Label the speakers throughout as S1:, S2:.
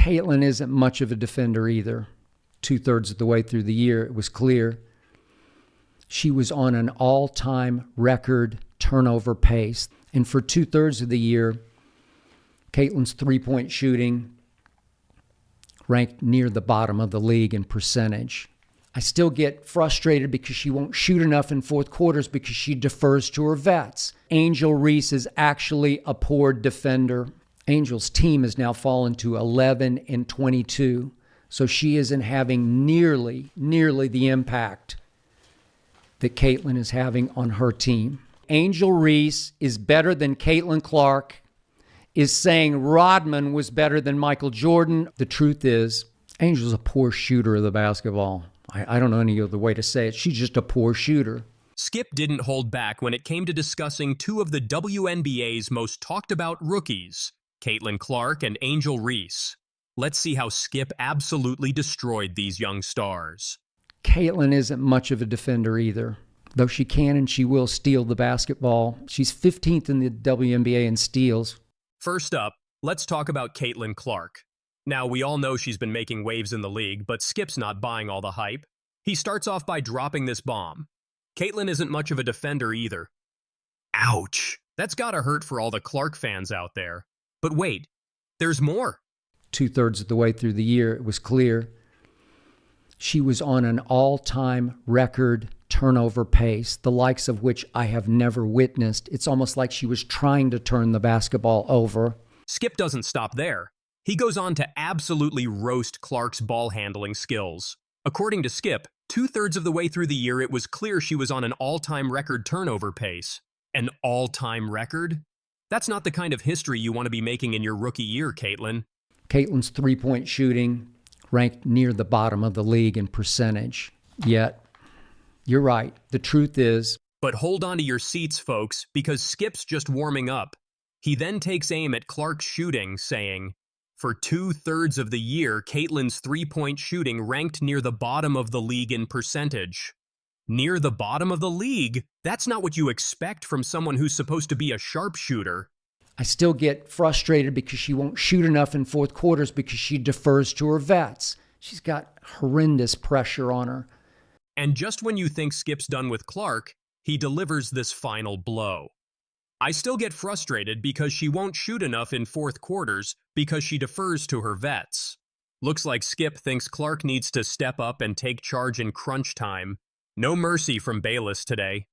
S1: Caitlyn isn't much of a defender either. 2/3 of the way through the year, it was clear she was on an all-time record turnover pace. And for 2/3 of the year, Caitlyn's three-point shooting ranked near the bottom of the league in percentage. I still get frustrated because she won't shoot enough in fourth quarters because she defers to her vets. Angel Reese is actually a poor defender. Angel's team has now fallen to 11-22, so she isn't having nearly the impact that Caitlyn is having on her team. Angel Reese is better than Caitlyn Clark, is saying Rodman was better than Michael Jordan. The truth is, Angel's a poor shooter of the basketball. I don't know any other way to say it. She's just a poor shooter.
S2: Skip didn't hold back when it came to discussing two of the WNBA's most talked about rookies, Caitlyn Clark and Angel Reese. Let's see how Skip absolutely destroyed these young stars.
S1: Caitlyn isn't much of a defender either. Though she can and she will steal the basketball. She's 15th in the WNBA in steals.
S2: First up, let's talk about Caitlyn Clark. Now, we all know she's been making waves in the league, but Skip's not buying all the hype. He starts off by dropping this bomb. Caitlyn isn't much of a defender either. Ouch! That's gotta hurt for all the Clark fans out there. But wait, there's more.
S1: 2/3 of the way through the year, it was clear she was on an all-time record turnover pace, the likes of which I have never witnessed. It's almost like she was trying to turn the basketball over.
S2: Skip doesn't stop there. He goes on to absolutely roast Clark's ball handling skills. According to Skip, 2/3 of the way through the year, it was clear she was on an all-time record turnover pace. An all-time record? That's not the kind of history you want to be making in your rookie year, Caitlyn.
S1: Caitlyn's three-point shooting ranked near the bottom of the league in percentage. Yet, you're right. The truth is...
S2: But hold on to your seats, folks, because Skip's just warming up. He then takes aim at Clark's shooting, saying, for 2/3 of the year, Caitlyn's three-point shooting ranked near the bottom of the league in percentage. Near the bottom of the league? That's not what you expect from someone who's supposed to be a sharpshooter.
S1: I still get frustrated because she won't shoot enough in fourth quarters because she defers to her vets. She's got horrendous pressure on her.
S2: And just when you think Skip's done with Clark, he delivers this final blow. I still get frustrated because she won't shoot enough in fourth quarters because she defers to her vets. Looks like Skip thinks Clark needs to step up and take charge in crunch time. No mercy from Bayless today.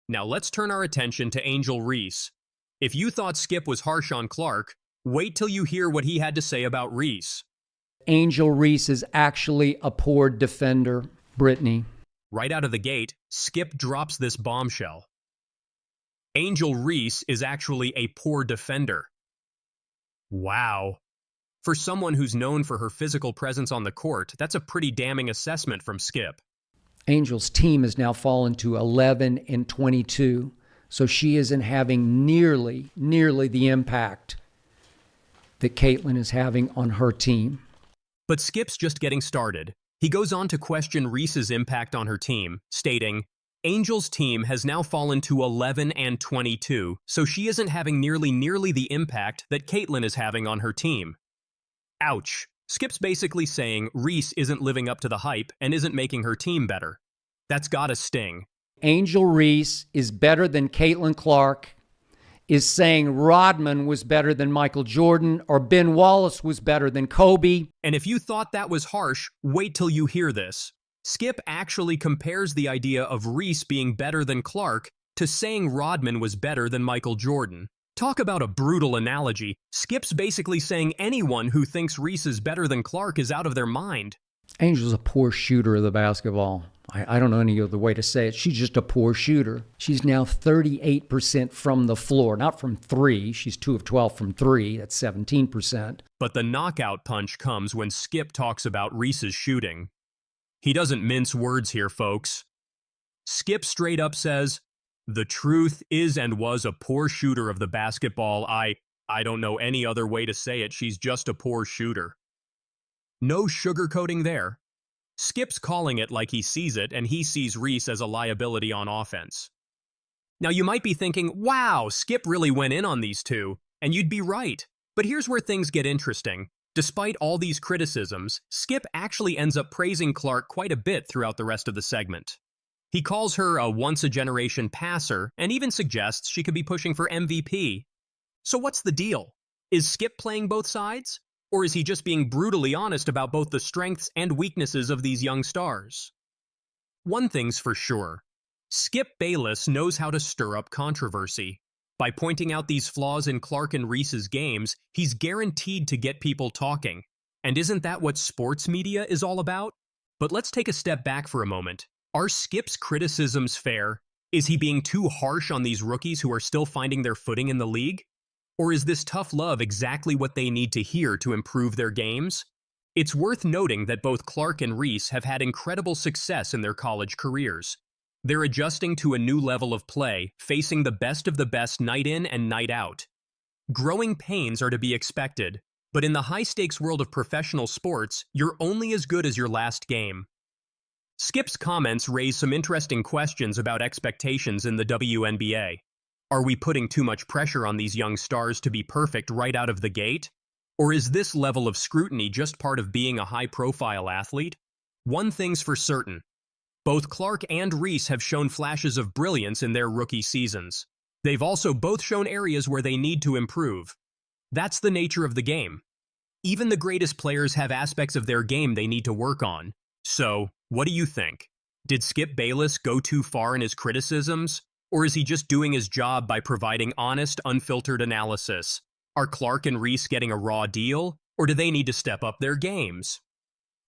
S2: Now let's turn our attention to Angel Reese. If you thought Skip was harsh on Clark, wait till you hear what he had to say about Reese.
S1: Angel Reese is actually a poor defender, Brittany.
S2: Right out of the gate, Skip drops this bombshell. Angel Reese is actually a poor defender. Wow. For someone who's known for her physical presence on the court, that's a pretty damning assessment from Skip.
S1: Angel's team has now fallen to 11-22, so she isn't having nearly the impact that Caitlyn is having on her team.
S2: But Skip's just getting started. He goes on to question Reese's impact on her team, stating, Angel's team has now fallen to 11-22, so she isn't having nearly the impact that Caitlyn is having on her team. Ouch. Skip's basically saying Reese isn't living up to the hype and isn't making her team better. That's gotta sting.
S1: Angel Reese is better than Caitlyn Clark, is saying Rodman was better than Michael Jordan, or Ben Wallace was better than Kobe.
S2: And if you thought that was harsh, wait till you hear this. Skip actually compares the idea of Reese being better than Clark to saying Rodman was better than Michael Jordan. Talk about a brutal analogy. Skip's basically saying anyone who thinks Reese is better than Clark is out of their mind.
S1: Angel's a poor shooter of the basketball. I don't know any other way to say it. She's just a poor shooter. She's now 38% from the floor, not from three. She's 2 of 12 from three. That's 17%.
S2: But the knockout punch comes when Skip talks about Reese's shooting. He doesn't mince words here, folks. Skip straight up says, the truth is and was a poor shooter of the basketball. I don't know any other way to say it. She's just a poor shooter. No sugarcoating there. Skip's calling it like he sees it, and he sees Reese as a liability on offense. Now you might be thinking, wow, Skip really went in on these two, and you'd be right. But here's where things get interesting. Despite all these criticisms, Skip actually ends up praising Clark quite a bit throughout the rest of the segment. He calls her a once-a-generation passer and even suggests she could be pushing for MVP. So what's the deal? Is Skip playing both sides? Or is he just being brutally honest about both the strengths and weaknesses of these young stars? One thing's for sure. Skip Bayless knows how to stir up controversy. By pointing out these flaws in Clark and Reese's games, he's guaranteed to get people talking. And isn't that what sports media is all about? But let's take a step back for a moment. Are Skip's criticisms fair? Is he being too harsh on these rookies who are still finding their footing in the league? Or is this tough love exactly what they need to hear to improve their games? It's worth noting that both Clark and Reese have had incredible success in their college careers. They're adjusting to a new level of play, facing the best of the best night in and night out. Growing pains are to be expected, but in the high-stakes world of professional sports, you're only as good as your last game. Skip's comments raise some interesting questions about expectations in the WNBA. Are we putting too much pressure on these young stars to be perfect right out of the gate? Or is this level of scrutiny just part of being a high-profile athlete? One thing's for certain. Both Clark and Reese have shown flashes of brilliance in their rookie seasons. They've also both shown areas where they need to improve. That's the nature of the game. Even the greatest players have aspects of their game they need to work on. So, what do you think? Did Skip Bayless go too far in his criticisms? Or is he just doing his job by providing honest, unfiltered analysis? Are Clark and Reese getting a raw deal? Or do they need to step up their games?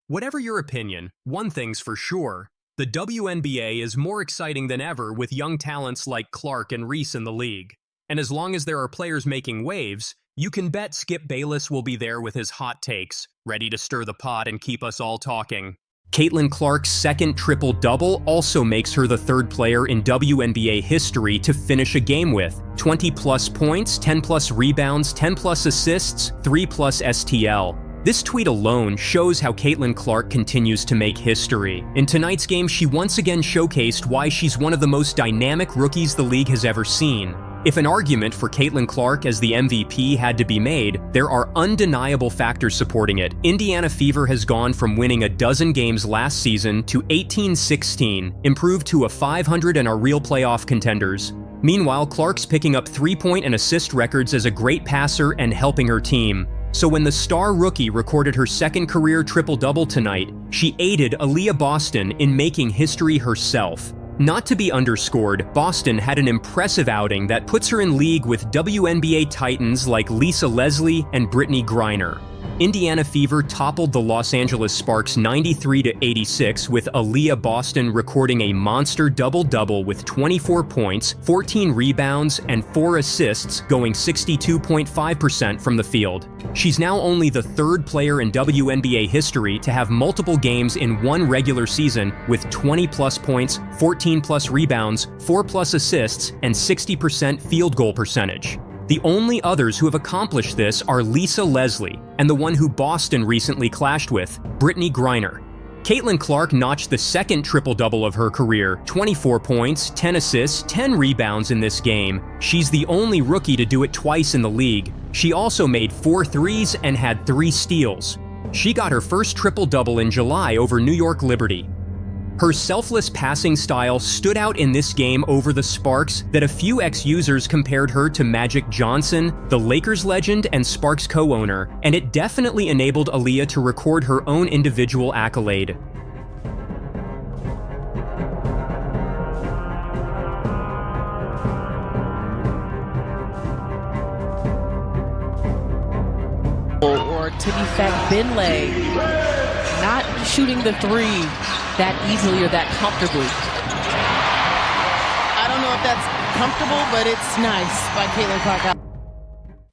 S2: Whatever your opinion, one thing's for sure. The WNBA is more exciting than ever with young talents like Clark and Reese in the league. And as long as there are players making waves, you can bet Skip Bayless will be there with his hot takes, ready to stir the pot and keep us all talking. Caitlyn Clark's second triple-double also makes her the third player in WNBA history to finish a game with 20-plus points, 10-plus rebounds, 10-plus assists, 3-plus STL. This tweet alone shows how Caitlyn Clark continues to make history. In tonight's game, she once again showcased why she's one of the most dynamic rookies the league has ever seen. If an argument for Caitlyn Clark as the MVP had to be made, there are undeniable factors supporting it. Indiana Fever has gone from winning a dozen games last season to 18-16, improved to a 500 and are real playoff contenders. Meanwhile, Clark's picking up 3-point and assist records as a great passer and helping her team. So when the star rookie recorded her second career triple-double tonight, she aided Aaliyah Boston in making history herself. Not to be underscored, Boston had an impressive outing that puts her in league with WNBA titans like Lisa Leslie and Brittany Griner. Indiana Fever toppled the Los Angeles Sparks 93-86 with Aaliyah Boston recording a monster double-double with 24 points, 14 rebounds, and 4 assists, going 62.5% from the field. She's now only the third player in WNBA history to have multiple games in one regular season with 20-plus points, 14-plus rebounds, 4-plus assists, and 60% field goal percentage. The only others who have accomplished this are Lisa Leslie and the one who Boston recently clashed with, Brittany Griner. Caitlyn Clark notched the second triple-double of her career, 24 points, 10 assists, 10 rebounds in this game. She's the only rookie to do it twice in the league. She also made 4 threes and had 3 steals. She got her first triple-double in July over New York Liberty. Her selfless passing style stood out in this game over the Sparks that a few ex-users compared her to Magic Johnson, the Lakers legend and Sparks co-owner, and it definitely enabled Aaliyah to record her own individual accolade.
S3: Or to be fact, Benlay not shooting the three that easily or that comfortably.
S4: I don't know if that's comfortable, but it's nice by Caitlyn Clark.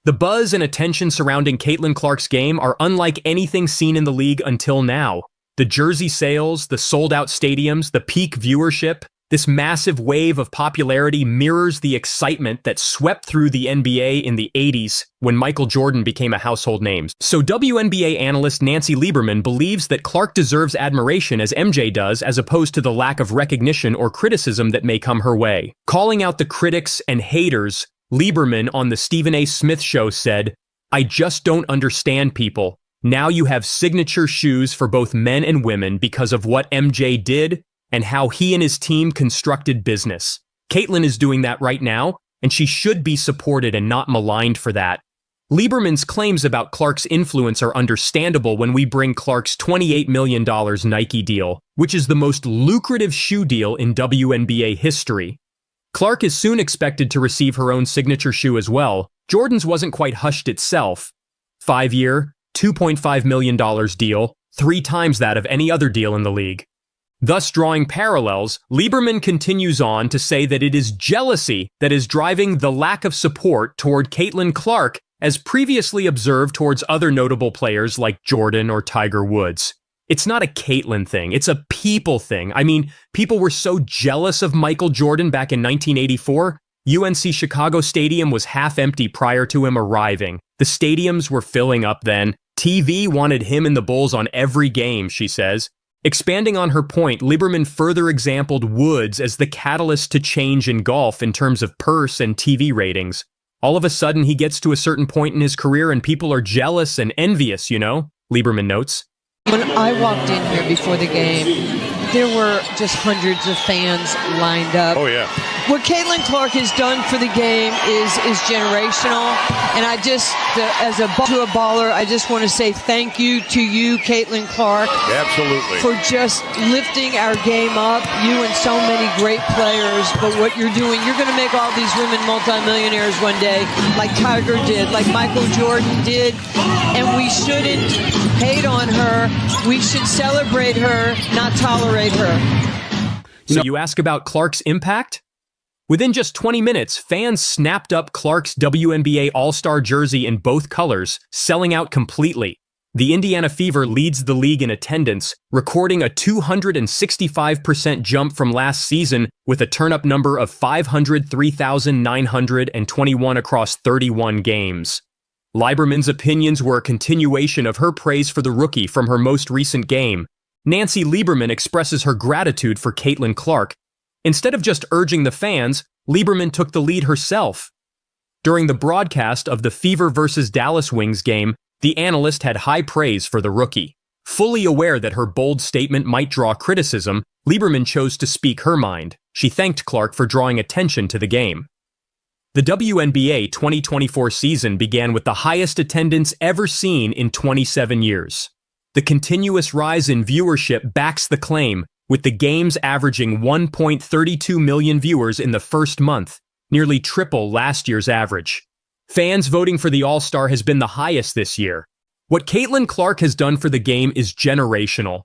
S2: The buzz and attention surrounding Caitlyn Clark's game are unlike anything seen in the league until now. The jersey sales, the sold-out stadiums, the peak viewership, this massive wave of popularity mirrors the excitement that swept through the NBA in the 80s when Michael Jordan became a household name. So WNBA analyst Nancy Lieberman believes that Clark deserves admiration as MJ does, as opposed to the lack of recognition or criticism that may come her way. Calling out the critics and haters, Lieberman on the Stephen A. Smith Show said, "I just don't understand people. Now you have signature shoes for both men and women because of what MJ did and how he and his team constructed business. Caitlyn is doing that right now, and she should be supported and not maligned for that. Lieberman's claims about Clark's influence are understandable when we bring Clark's $28 million Nike deal, which is the most lucrative shoe deal in WNBA history. Clark is soon expected to receive her own signature shoe as well. Jordan's wasn't quite hushed itself. 5-year, $2.5 million deal, 3 times that of any other deal in the league. Thus drawing parallels, Lieberman continues on to say that it is jealousy that is driving the lack of support toward Caitlyn Clark as previously observed towards other notable players like Jordan or Tiger Woods. It's not a Caitlyn thing, it's a people thing. I mean, people were so jealous of Michael Jordan back in 1984. UNC Chicago Stadium was half empty prior to him arriving. The stadiums were filling up then. TV wanted him and the Bulls on every game, she says. Expanding on her point, Lieberman further exampled Woods as the catalyst to change in golf in terms of purse and TV ratings. All of a sudden, he gets to a certain point in his career and people are jealous and envious, you know? Lieberman notes.
S5: When I walked in here before the game, there were just hundreds of fans lined up.
S6: Oh, yeah.
S5: What Caitlyn Clark has done for the game is generational. And I just, as a baller, I just want to say thank you to you, Caitlyn Clark.
S6: Absolutely.
S5: For just lifting our game up, you and so many great players. But what you're doing, you're going to make all these women multimillionaires one day, like Tiger did, like Michael Jordan did. And we shouldn't hate on her. We should celebrate her, not tolerate her.
S2: So you ask about Clark's impact? Within just 20 minutes, fans snapped up Clark's WNBA All-Star jersey in both colors, selling out completely. The Indiana Fever leads the league in attendance, recording a 265% jump from last season with a turn-up number of 503,921 across 31 games. Lieberman's opinions were a continuation of her praise for the rookie from her most recent game. Nancy Lieberman expresses her gratitude for Caitlyn Clark. Instead of just urging the fans, Lieberman took the lead herself. During the broadcast of the Fever vs. Dallas Wings game, the analyst had high praise for the rookie. Fully aware that her bold statement might draw criticism, Lieberman chose to speak her mind. She thanked Clark for drawing attention to the game. The WNBA 2024 season began with the highest attendance ever seen in 27 years. The continuous rise in viewership backs the claim, with the games averaging 1.32 million viewers in the first month, nearly triple last year's average. Fans voting for the All-Star has been the highest this year. What Caitlyn Clark has done for the game is generational.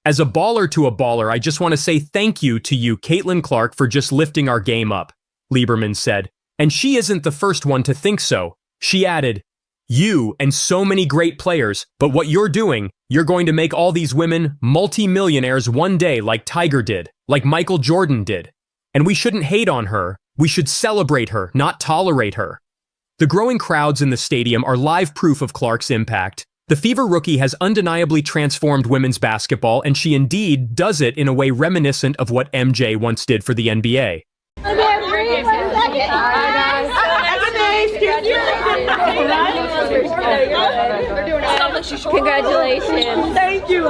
S2: As a baller to a baller, I just want to say thank you to you, Caitlyn Clark, for just lifting our game up, Lieberman said. And she isn't the first one to think so. She added, you and so many great players, but what you're doing, you're going to make all these women multi-millionaires one day like Tiger did, like Michael Jordan did. And we shouldn't hate on her. We should celebrate her, not tolerate her. The growing crowds in the stadium are live proof of Clark's impact. The Fever rookie has undeniably transformed women's basketball, and she indeed does it in a way reminiscent of what MJ once did for the NBA.
S7: Congratulations. Thank you.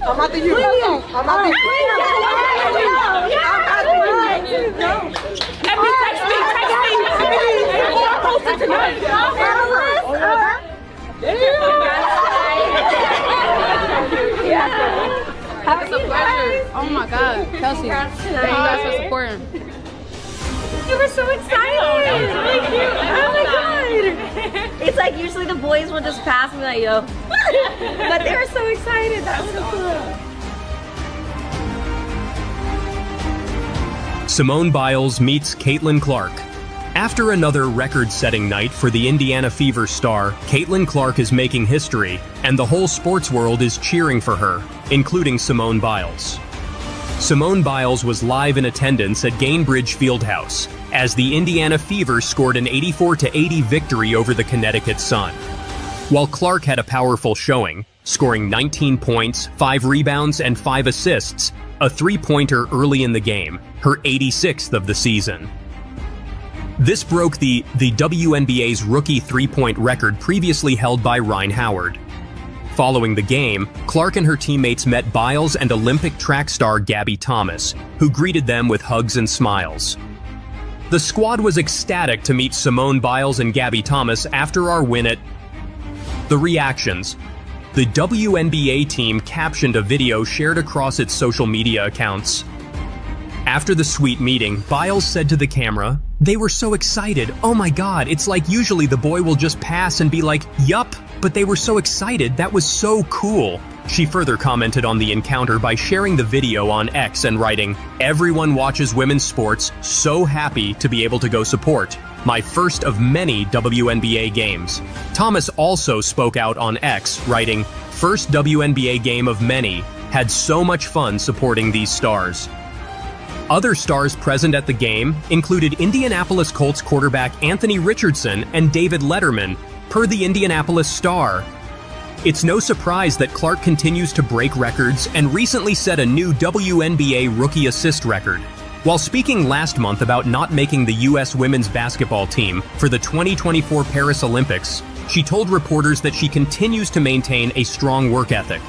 S7: I'm at the you. I'm at the
S8: It's a pleasure. Oh my God, Kelsey, thank you guys for supporting.
S7: You were so excited. It's really cute. Oh my God. It's like usually the boys will just pass me like, yo. But they were so excited. That was so cool.
S2: Simone Biles meets Caitlyn Clark. After another record-setting night for the Indiana Fever star, Caitlyn Clark is making history, and the whole sports world is cheering for her, including Simone Biles. Simone Biles was live in attendance at Gainbridge Fieldhouse as the Indiana Fever scored an 84-80 victory over the Connecticut Sun. While Clark had a powerful showing, scoring 19 points, 5 rebounds, and 5 assists, a three-pointer early in the game, her 86th of the season. This broke the WNBA's rookie three-point record previously held by Rhyne Howard. Following the game, Clark and her teammates met Biles and Olympic track star Gabby Thomas, who greeted them with hugs and smiles. The squad was ecstatic to meet Simone Biles and Gabby Thomas after our win at... The reactions. The WNBA team captioned a video shared across its social media accounts. After the sweet meeting, Biles said to the camera, "They were so excited. Oh my God, it's like usually the boy will just pass and be like, yup, but they were so excited. That was so cool." She further commented on the encounter by sharing the video on X and writing, "Everyone watches women's sports, so happy to be able to go support. My first of many WNBA games." Thomas also spoke out on X, writing, "First WNBA game of many. Had so much fun supporting these stars." Other stars present at the game included Indianapolis Colts quarterback Anthony Richardson and David Letterman, per the Indianapolis Star. It's no surprise that Clark continues to break records and recently set a new WNBA rookie assist record. While speaking last month about not making the U.S. women's basketball team for the 2024 Paris Olympics, she told reporters that she continues to maintain a strong work ethic.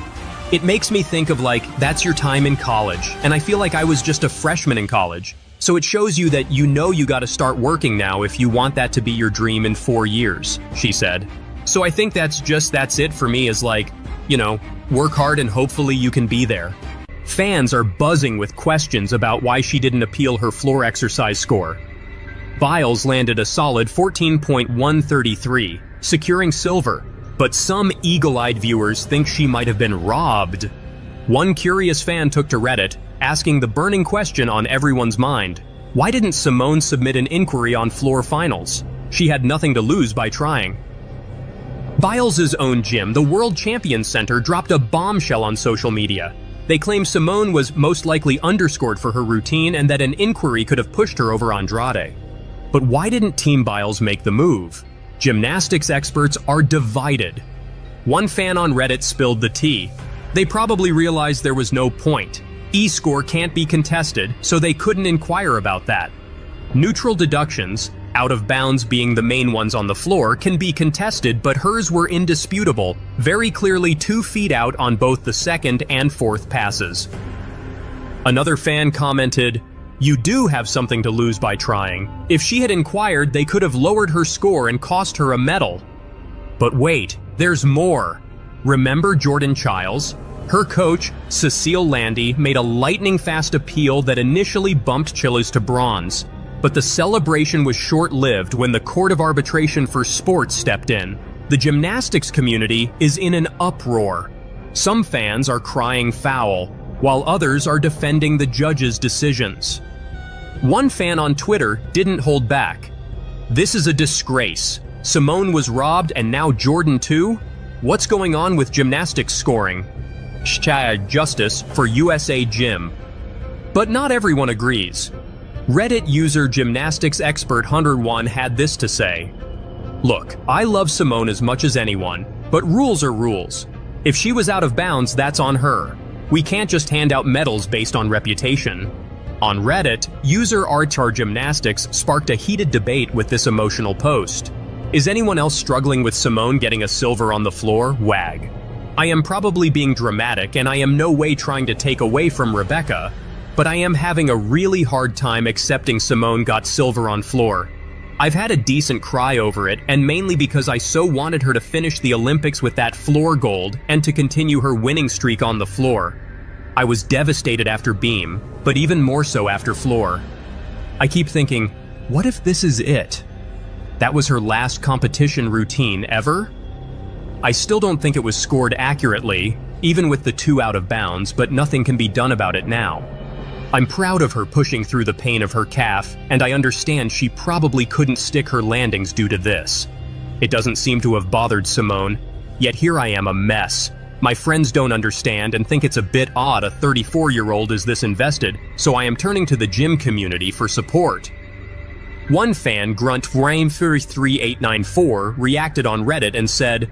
S2: "It makes me think of like, that's your time in college, and I feel like I was just a freshman in college. So it shows you that you gotta start working now if you want that to be your dream in 4 years, she said. "So I think that's it for me is like, work hard and hopefully you can be there." Fans are buzzing with questions about why she didn't appeal her floor exercise score. Biles landed a solid 14.133, securing silver. But some eagle-eyed viewers think she might have been robbed. One curious fan took to Reddit, asking the burning question on everyone's mind. Why didn't Simone submit an inquiry on floor finals? She had nothing to lose by trying. Biles' own gym, the World Champions Center, dropped a bombshell on social media. They claim Simone was most likely underscored for her routine and that an inquiry could have pushed her over Andrade. But why didn't Team Biles make the move? Gymnastics experts are divided. One fan on Reddit spilled the tea. They probably realized there was no point. E-score can't be contested, so they couldn't inquire about that. Neutral deductions, out of bounds being the main ones on the floor, can be contested, but hers were indisputable, very clearly 2 feet out on both the second and fourth passes. Another fan commented, "You do have something to lose by trying. If she had inquired, they could have lowered her score and cost her a medal." But wait, there's more. Remember Jordan Chiles? Her coach, Cecile Landy, made a lightning-fast appeal that initially bumped Chiles to bronze. But the celebration was short-lived when the Court of Arbitration for Sports stepped in. The gymnastics community is in an uproar. Some fans are crying foul, while others are defending the judge's decisions. One fan on Twitter didn't hold back. "This is a disgrace. Simone was robbed and now Jordan too? What's going on with gymnastics scoring? Justice for USA Gym." But not everyone agrees. Reddit user gymnastics expert Hunter1 had this to say. "Look, I love Simone as much as anyone, but rules are rules. If she was out of bounds, that's on her. We can't just hand out medals based on reputation." On Reddit, user Artar Gymnastics sparked a heated debate with this emotional post. "Is anyone else struggling with Simone getting a silver on the floor? Wag. I am probably being dramatic and I am no way trying to take away from Rebecca, but I am having a really hard time accepting Simone got silver on floor. I've had a decent cry over it, and mainly because I so wanted her to finish the Olympics with that floor gold and to continue her winning streak on the floor. I was devastated after beam, but even more so after floor. I keep thinking, what if this is it? That was her last competition routine ever? I still don't think it was scored accurately, even with the 2 out of bounds, but nothing can be done about it now. I'm proud of her pushing through the pain of her calf, and I understand she probably couldn't stick her landings due to this. It doesn't seem to have bothered Simone, yet here I am a mess. My friends don't understand and think it's a bit odd a 34-year-old is this invested, so I am turning to the gym community for support. One fan, Grunt3894, reacted on Reddit and said,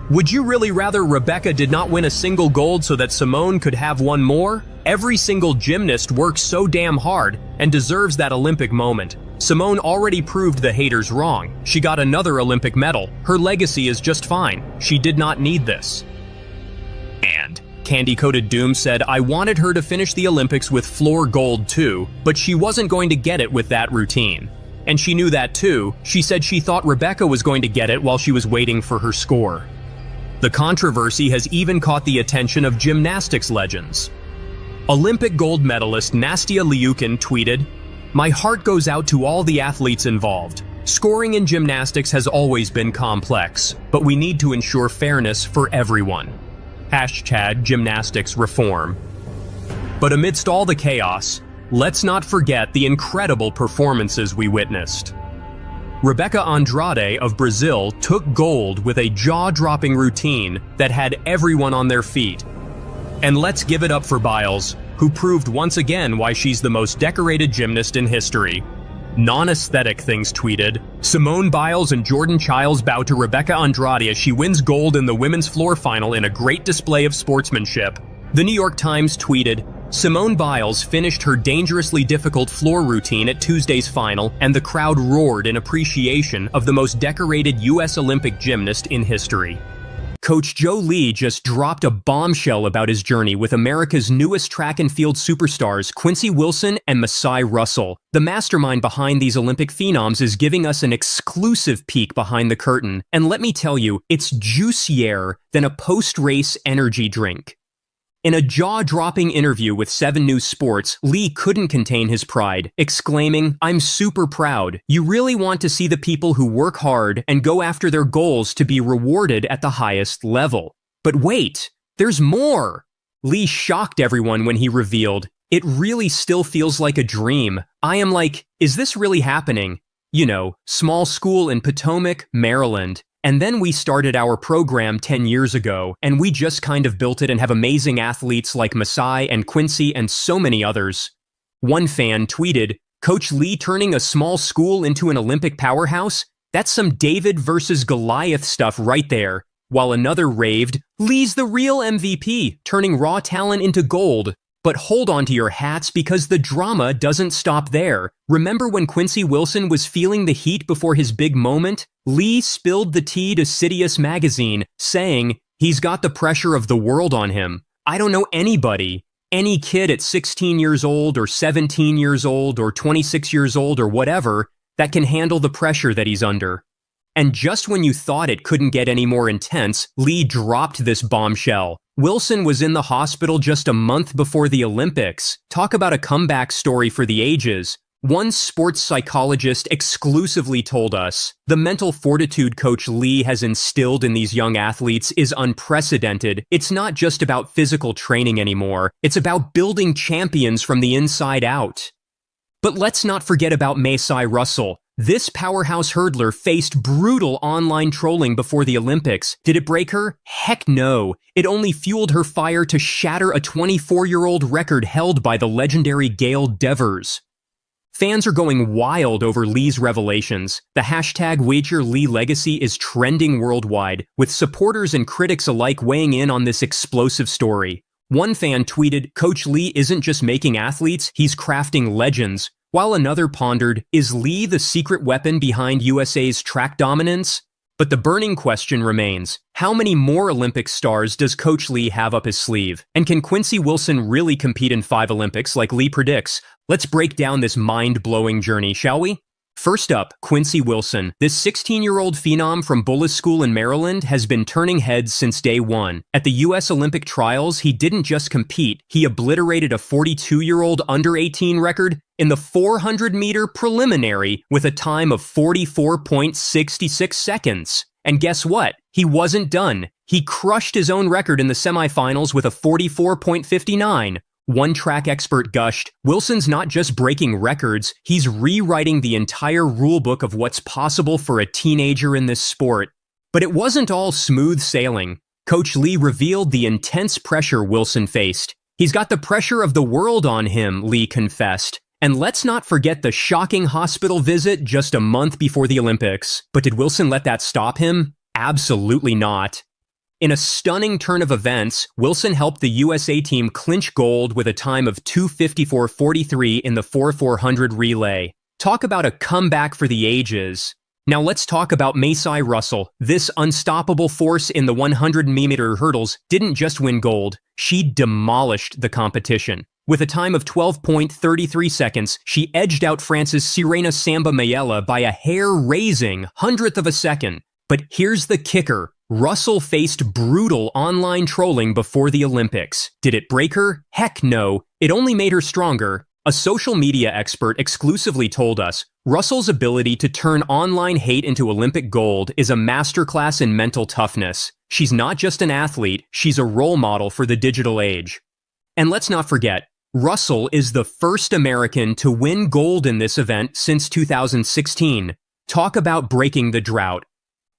S2: "Would you really rather Rebecca did not win a single gold so that Simone could have one more? Every single gymnast works so damn hard and deserves that Olympic moment. Simone already proved the haters wrong. She got another Olympic medal. Her legacy is just fine. She did not need this. And Candy-Coated Doom said, I wanted her to finish the Olympics with floor gold too, but she wasn't going to get it with that routine. And she knew that too. She said she thought Rebecca was going to get it while she was waiting for her score. The controversy has even caught the attention of gymnastics legends. Olympic gold medalist Nastia Liukin tweeted, My heart goes out to all the athletes involved. Scoring in gymnastics has always been complex, but we need to ensure fairness for everyone. #gymnasticsreform. But amidst all the chaos, let's not forget the incredible performances we witnessed. Rebecca Andrade of Brazil took gold with a jaw-dropping routine that had everyone on their feet. And let's give it up for Biles, who proved once again why she's the most decorated gymnast in history. Non-aesthetic Things tweeted, Simone Biles and Jordan Chiles bow to Rebecca Andrade as she wins gold in the women's floor final in a great display of sportsmanship. The New York Times tweeted, Simone Biles finished her dangerously difficult floor routine at Tuesday's final, and the crowd roared in appreciation of the most decorated U.S. Olympic gymnast in history. Coach Joe Lee just dropped a bombshell about his journey with America's newest track and field superstars, Quincy Wilson and Masai Russell. The mastermind behind these Olympic phenoms is giving us an exclusive peek behind the curtain, and let me tell you, it's juicier than a post-race energy drink. In a jaw-dropping interview with 7 News Sports, Lee couldn't contain his pride, exclaiming, I'm super proud. You really want to see the people who work hard and go after their goals to be rewarded at the highest level. But wait, there's more! Lee shocked everyone when he revealed, it really still feels like a dream. I am like, is this really happening? You know, small school in Potomac, Maryland. And then we started our program 10 years ago, and we just kind of built it and have amazing athletes like Masai and Quincy and so many others. One fan tweeted, Coach Lee turning a small school into an Olympic powerhouse? That's some David versus Goliath stuff right there. While another raved, Lee's the real MVP, turning raw talent into gold. But hold on to your hats because the drama doesn't stop there. Remember when Quincy Wilson was feeling the heat before his big moment? Lee spilled the tea to Citius magazine, saying, he's got the pressure of the world on him. I don't know anybody, any kid at 16 years old or 17 years old or 26 years old or whatever, that can handle the pressure that he's under. And just when you thought it couldn't get any more intense, Lee dropped this bombshell. Wilson was in the hospital just a month before the Olympics. Talk about a comeback story for the ages. One sports psychologist exclusively told us, the mental fortitude Coach Lee has instilled in these young athletes is unprecedented. It's not just about physical training anymore. It's about building champions from the inside out. But let's not forget about Masai Russell. This powerhouse hurdler faced brutal online trolling before the Olympics. Did it break her? Heck no. It only fueled her fire to shatter a 24-year-old record held by the legendary Gail Devers. Fans are going wild over Lee's revelations. The hashtag #WagerLeeLegacy is trending worldwide, with supporters and critics alike weighing in on this explosive story. One fan tweeted, Coach Lee isn't just making athletes, he's crafting legends. While another pondered, is Lee the secret weapon behind USA's track dominance? But the burning question remains, how many more Olympic stars does Coach Lee have up his sleeve? And can Quincy Wilson really compete in 5 Olympics like Lee predicts? Let's break down this mind-blowing journey, shall we? First up, Quincy Wilson. This 16-year-old phenom from Bayless School in Maryland has been turning heads since day one. At the U.S. Olympic trials, he didn't just compete, he obliterated a 42-year-old under-18 record in the 400-meter preliminary with a time of 44.66 seconds. And guess what? He wasn't done. He crushed his own record in the semifinals with a 44.59. One track expert gushed, Wilson's not just breaking records, he's rewriting the entire rulebook of what's possible for a teenager in this sport. But it wasn't all smooth sailing. Coach Lee revealed the intense pressure Wilson faced. He's got the pressure of the world on him, Lee confessed. And let's not forget the shocking hospital visit just a month before the Olympics. But did Wilson let that stop him? Absolutely not. In a stunning turn of events, Wilson helped the USA team clinch gold with a time of 2:54.43 in the 4x400 relay. Talk about a comeback for the ages. Now let's talk about Macy Russell. This unstoppable force in the 100-meter hurdles didn't just win gold, she demolished the competition. With a time of 12.33 seconds, she edged out France's Sirena Samba Mayella by a hair-raising 100th of a second. But here's the kicker. Russell faced brutal online trolling before the Olympics. Did it break her? Heck no. It only made her stronger. A social media expert exclusively told us, Russell's ability to turn online hate into Olympic gold is a masterclass in mental toughness. She's not just an athlete, she's a role model for the digital age. And let's not forget, Russell is the first American to win gold in this event since 2016. Talk about breaking the drought.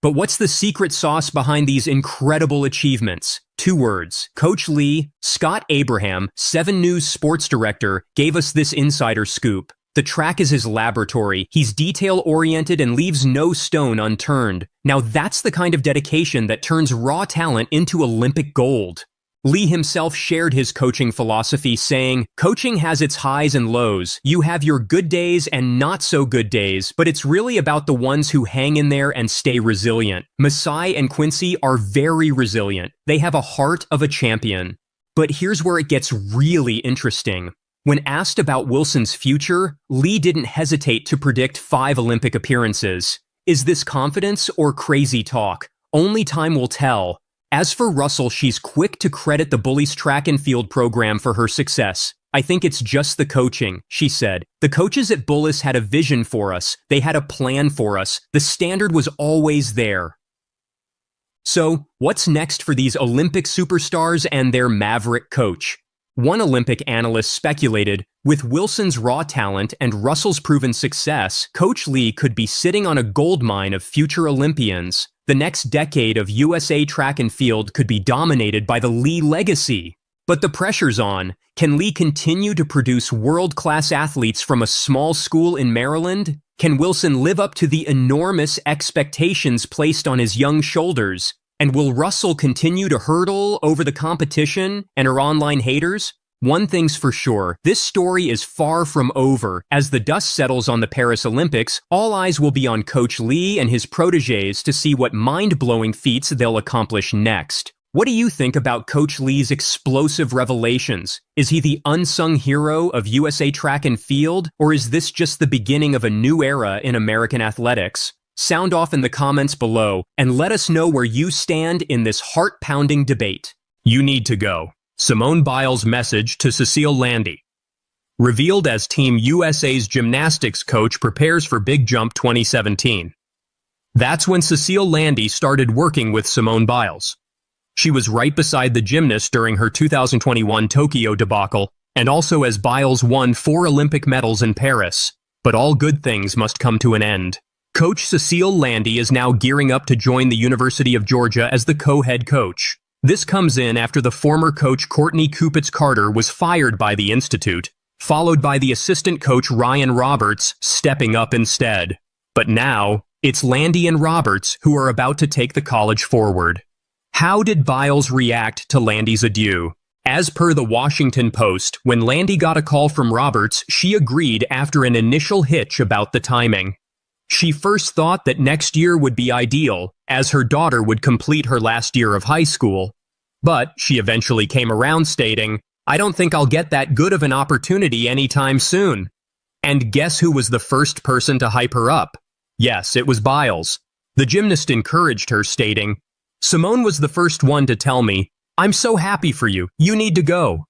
S2: But what's the secret sauce behind these incredible achievements? 2 words. Coach Lee, Scott Abraham, 7 News sports director, gave us this insider scoop. The track is his laboratory. He's detail-oriented and leaves no stone unturned. Now that's the kind of dedication that turns raw talent into Olympic gold. Lee himself shared his coaching philosophy, saying, "Coaching has its highs and lows. You have your good days and not so good days, but it's really about the ones who hang in there and stay resilient." Masai and Quincy are very resilient. They have a heart of a champion. But here's where it gets really interesting. When asked about Wilson's future, Lee didn't hesitate to predict 5 Olympic appearances. Is this confidence or crazy talk? Only time will tell. As for Russell, she's quick to credit the Bullies track and field program for her success. "I think it's just the coaching," she said. "The coaches at Bullies had a vision for us. They had a plan for us. The standard was always there." So, what's next for these Olympic superstars and their maverick coach? One Olympic analyst speculated, with Wilson's raw talent and Russell's proven success, Coach Lee could be sitting on a goldmine of future Olympians. The next decade of USA track and field could be dominated by the Lee legacy. But the pressure's on. Can Lee continue to produce world-class athletes from a small school in Maryland? Can Wilson live up to the enormous expectations placed on his young shoulders? And will Russell continue to hurdle over the competition and her online haters? One thing's for sure, this story is far from over. As the dust settles on the Paris Olympics, all eyes will be on Coach Lee and his protégés to see what mind-blowing feats they'll accomplish next. What do you think about Coach Lee's explosive revelations? Is he the unsung hero of USA track and field, or is this just the beginning of a new era in American athletics? Sound off in the comments below, and let us know where you stand in this heart-pounding debate. You need to go. Simone Biles' message to Cecile Landy. Revealed as Team USA's gymnastics coach prepares for Big Jump 2017. That's when Cecile Landy started working with Simone Biles. She was right beside the gymnast during her 2021 Tokyo debacle, and also as Biles won 4 Olympic medals in Paris. But all good things must come to an end. Coach Cecile Landy is now gearing up to join the University of Georgia as the co-head coach. This comes in after the former coach Courtney Kupitz-Carter was fired by the institute, followed by the assistant coach Ryan Roberts stepping up instead. But now, it's Landy and Roberts who are about to take the college forward. How did Biles react to Landy's adieu? As per the Washington Post, when Landy got a call from Roberts, she agreed after an initial hitch about the timing. She first thought that next year would be ideal, as her daughter would complete her last year of high school. But she eventually came around stating, "I don't think I'll get that good of an opportunity anytime soon." And guess who was the first person to hype her up? Yes, it was Biles. The gymnast encouraged her, stating, "Simone was the first one to tell me, 'I'm so happy for you, you need to go.'"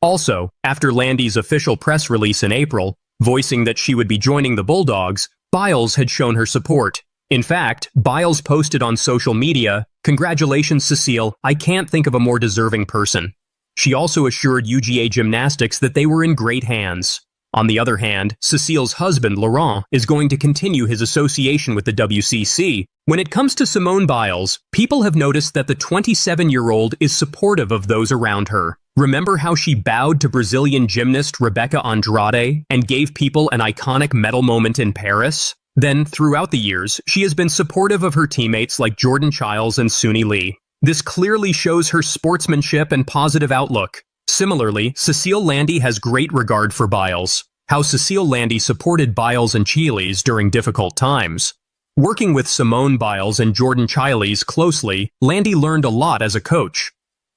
S2: Also, after Landy's official press release in April, voicing that she would be joining the Bulldogs, Biles had shown her support. In fact, Biles posted on social media, "Congratulations, Cecile, I can't think of a more deserving person." She also assured UGA Gymnastics that they were in great hands. On the other hand, Cecile's husband, Laurent, is going to continue his association with the WCC. When it comes to Simone Biles, people have noticed that the 27-year-old is supportive of those around her. Remember how she bowed to Brazilian gymnast Rebecca Andrade and gave people an iconic medal moment in Paris? Then, throughout the years, she has been supportive of her teammates like Jordan Chiles and Suni Lee. This clearly shows her sportsmanship and positive outlook. Similarly, Cecile Landy has great regard for Biles. How Cecile Landy supported Biles and Chiles during difficult times. Working with Simone Biles and Jordan Chiles closely, Landy learned a lot as a coach.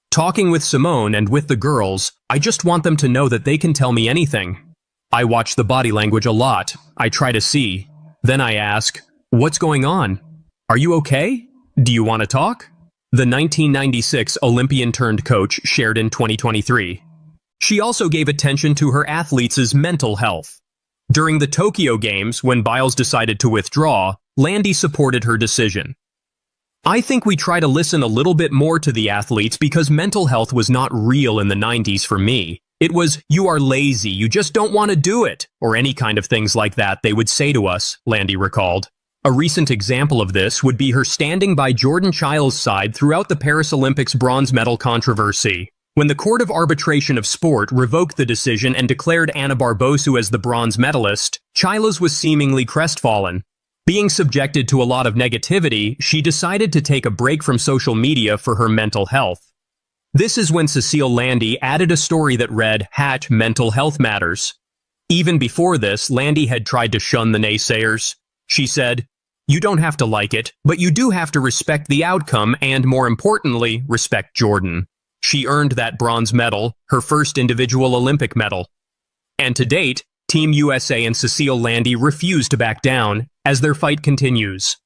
S2: Talking with Simone and with the girls, I just want them to know that they can tell me anything. I watch the body language a lot. I try to see. Then I ask, "What's going on? Are you okay? Do you want to talk?" The 1996 Olympian-turned-coach shared in 2023. She also gave attention to her athletes' mental health. During the Tokyo Games, when Biles decided to withdraw, Landy supported her decision. I think we try to listen a little bit more to the athletes because mental health was not real in the 90s for me. It was, "You are lazy, you just don't want to do it," or any kind of things like that they would say to us, Landy recalled. A recent example of this would be her standing by Jordan Chiles' side throughout the Paris Olympics bronze medal controversy. When the Court of Arbitration of Sport revoked the decision and declared Anna Barbosu as the bronze medalist, Chiles was seemingly crestfallen. Being subjected to a lot of negativity, she decided to take a break from social media for her mental health. This is when Cecile Landy added a story that read, #Mental Health Matters. Even before this, Landy had tried to shun the naysayers. She said, "You don't have to like it, but you do have to respect the outcome and, more importantly, respect Jordan." She earned that bronze medal, her first individual Olympic medal. And to date, Team USA and Cecile Landy refuse to back down as their fight continues.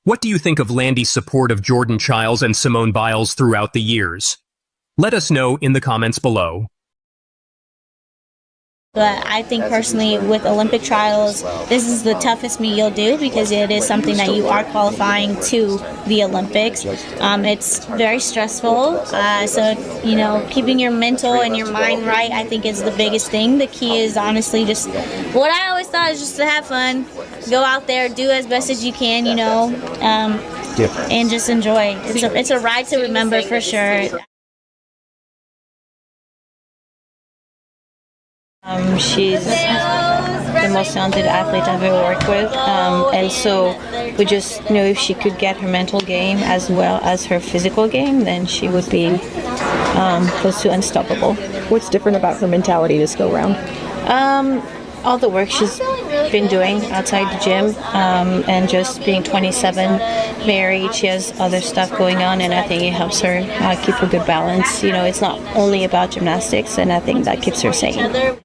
S2: What do you think of Landy's support of Jordan Chiles and Simone Biles throughout the years? Let us know in the comments below.
S6: But I think personally with Olympic trials, this is the toughest meet you'll do because it is something that you are qualifying to the Olympics. It's very stressful. So, keeping your mental and your mind right, I think is the biggest thing. The key is honestly just, what I always thought is just to have fun, go out there, do as best as you can, and just enjoy. It's a ride to remember for sure.
S9: She's the most talented athlete I've ever worked with, and so we just know if she could get her mental game as well as her physical game, then she would be close to unstoppable.
S10: What's different about her mentality this go round?
S9: All the work she's been doing outside the gym, and just being 27, married, she has other stuff going on, and I think it helps her keep a good balance. It's not only about gymnastics, and I think that keeps her sane.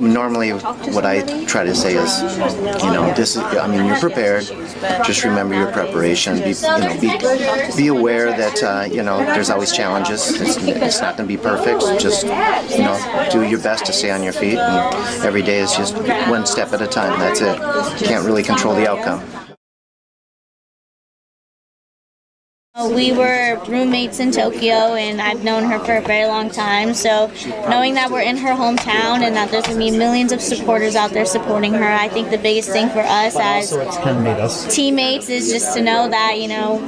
S11: Normally, what I try to say is, you're prepared. Just remember your preparation. Be aware that, there's always challenges. It's not going to be perfect. Just, do your best to stay on your feet. And every day is just one step at a time. That's it. You can't really control the outcome.
S6: We were roommates in Tokyo, and I've known her for a very long time, so knowing that we're in her hometown and that there's going to be millions of supporters out there supporting her, I think the biggest thing for us as teammates is just to know that,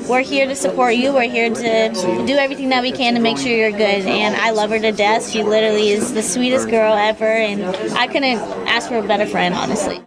S6: we're here to support you, we're here to do everything that we can to make sure you're good, and I love her to death. She literally is the sweetest girl ever, and I couldn't ask for a better friend, honestly.